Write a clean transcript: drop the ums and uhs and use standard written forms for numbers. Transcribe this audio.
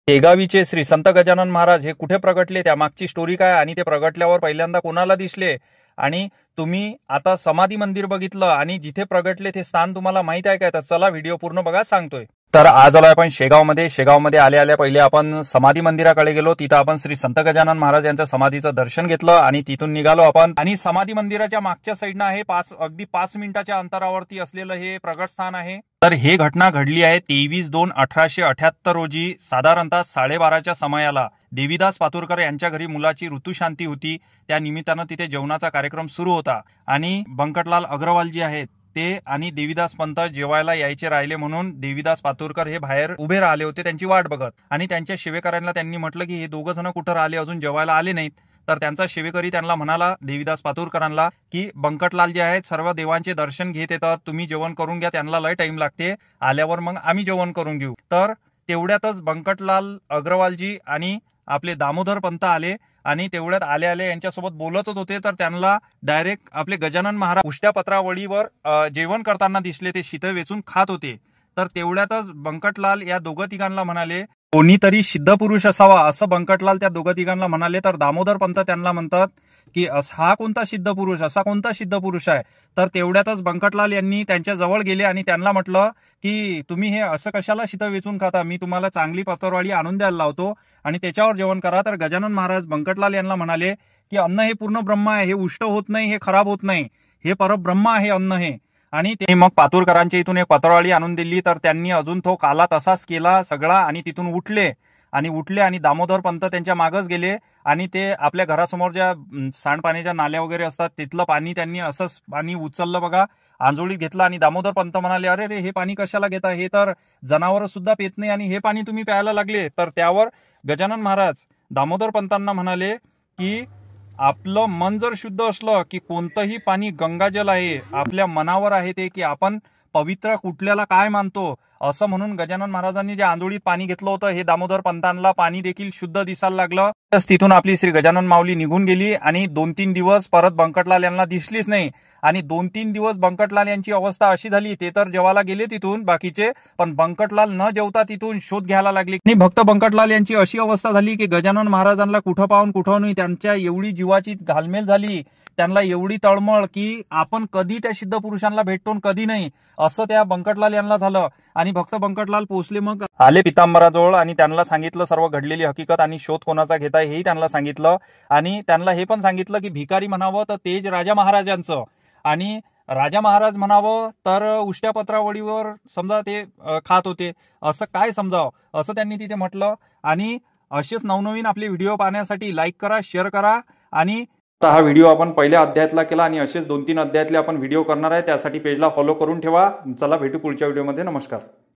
शेगावीचे श्री संत गजानन महाराज हे कुठे प्रगटले, त्यामागची स्टोरी काय, आणि ते प्रगटल्यावर पहिल्यांदा कोणाला दिसले, आणि तुम्ही आता समाधी मंदिर बघितलं आणि जिथे प्रगटले ते स्थान तुम्हाला माहित आहे काय? तर चला व्हिडिओ पूर्ण बघा, सांगतोय. तर आज आलोय आपण शेगावमध्ये आल्या पहिले आपण समाधी मंदिराकडे गेलो. तिथं आपण श्री संत गजानन महाराज यांच्या समाधीचं दर्शन घेतलं आणि तिथून निघालो आपण. आणि समाधी मंदिराच्या मागच्या साईडनं आहे अगदी 5 मिनिटाच्या अंतरावरती असलेलं हे प्रगट स्थान आहे. तर हे घटना घडली आहे 23/2/1878 रोजी साधारणतः 12:30च्या समयाला. देवीदास पातुरकर यांच्या घरी मुलाची ऋतुशांती होती. त्या निमित्तानं तिथे जेवणाचा कार्यक्रम सुरू होता आणि बंकटलाल अग्रवाल जी आहेत ते आणि देवीदास पंत जेवायला यायचे राहिले म्हणून देवीदास पातुरकर हे बाहेर उभे राहिले होते त्यांची वाट बघत. आणि त्यांच्या सेवेकऱ्यांना त्यांनी म्हटलं की हे दोघं जण कुठं राहिले, अजून जेवायला आले नाहीत. तर त्यांचा सेवेकरी त्यांना म्हणाला देवीदास पातुरकरांना की बंकटलाल जे आहेत सर्व देवांचे दर्शन घेत येतात, तुम्ही जेवण करून घ्या, त्यांना लय टाइम लागते, आल्यावर मग आम्ही जेवण करून घेऊ. तर तेवढ्यातच बंकटलाल अग्रवालजी आणि आपले दामोदर पंत आले आणि तेवढ्यात आले यांच्यासोबत बोलतच होते. तर त्यांना डायरेक्ट आपले गजानन महाराज उष्ट्या पत्रावळीवर जेवण करताना दिसले, ते शीत वेचून खात होते. तर तेवढ्यातच बंकटलाल या दोघं तिघांना म्हणाले कोणीतरी सिद्ध पुरुष असावा, असं बंकटलाल त्या दोघं तिघांना म्हणाले. तर दामोदर पंत त्यांना म्हणतात की हा कोणता सिद्ध पुरुष, असा कोणता सिद्ध पुरुष आहे. तर तेवढ्यातच बंकटलाल यांनी त्यांच्या जवळ गेले आणि त्यांना म्हटलं की तुम्ही हे असं कशाला शीत वेचून खाता, मी तुम्हाला चांगली पत्रवाळी आणून द्यायला लावतो आणि त्याच्यावर जेवण करा. तर गजानन महाराज बंकटलाल यांना म्हणाले की अन्न हे पूर्ण ब्रह्म आहे, हे उष्ट होत नाही, हे खराब होत नाही, हे परब्रह्म आहे अन्न हे. आणि ते मग पातुरकरांच्या इथून एक पत्रवाळी आणून दिली. तर त्यांनी अजून तो काला तसाच केला सगळा आणि तिथून उठले आणि दामोदर पंत त्यांच्या मागच गेले आणि ते आपल्या घरासमोर ज्या सांडपाण्याच्या नाल्या वगैरे असतात तिथलं पाणी त्यांनी असंच पाणी उचललं बघा, आंजोळीत घेतलं. आणि दामोदर पंत म्हणाले अरे रे हे पाणी कशाला घेता, हे तर जनावर सुद्धा पेत नाही आणि हे पाणी तुम्ही प्यायला लागले. तर त्यावर गजानन महाराज दामोदर पंतांना म्हणाले की आपलं मन जर शुद्ध असलं की कोणतंही पाणी गंगाजल आहे, आपल्या मनावर आहे ते की आपण पवित्र कुठल्याला काय मानतो, असं म्हणून गजानन महाराजांनी जे आंधोळीत पाणी घेतलं होतं हे दामोदर पंतांना पाणी देखील शुद्ध दिसायला लागलं. तिथून आपली श्री गजानन माऊली निघून गेली आणि 2-3 दिवस परत बंकटलाल यांना दिसलीच नाही. आणि 2-3 दिवस बंकटलाल यांची अवस्था अशी झाली, ते तर जेवायला गेले तिथून बाकीचे, पण बंकटलाल न जेवता तिथून शोध घ्यायला लागले. आणि भक्त बंकटलाल यांची अशी अवस्था झाली की गजानन महाराजांना कुठं पाहून कुठं नाही, त्यांच्या एवढी जीवाची घालमेल झाली, त्यांना एवढी तळमळ की आपण कधी त्या सिद्ध पुरुषांना भेटतो कधी नाही, असं त्या बंकटलाल यांना झालं. आणि भक्त बंकटलाल पोहोचले, मग आले पितांबराजवळ आणि त्यांना सांगितलं सर्व घडलेली हकीकत आणि शोध कोणाचा घेताय हेही त्यांना सांगितलं. आणि त्यांना हे पण सांगितलं की भिकारी म्हणावं तर तेज राजा महाराजांचं, आणि राजा महाराज म्हणावं तर उष्ट्या पत्रावळीवर समजा ते खात होते, असं काय समजावं, असं त्यांनी तिथे म्हटलं. आणि असेच नवनवीन आपले व्हिडिओ पाहण्यासाठी लाईक करा, शेअर करा. आणि हा व्हिडिओ आपण पहिल्या अध्यायातला केला आणि असेच 2-3 अध्यायातले आपण व्हिडिओ करणार आहे, त्यासाठी पेजला फॉलो करून ठेवा. चला भेटू पुढच्या व्हिडिओमध्ये. नमस्कार.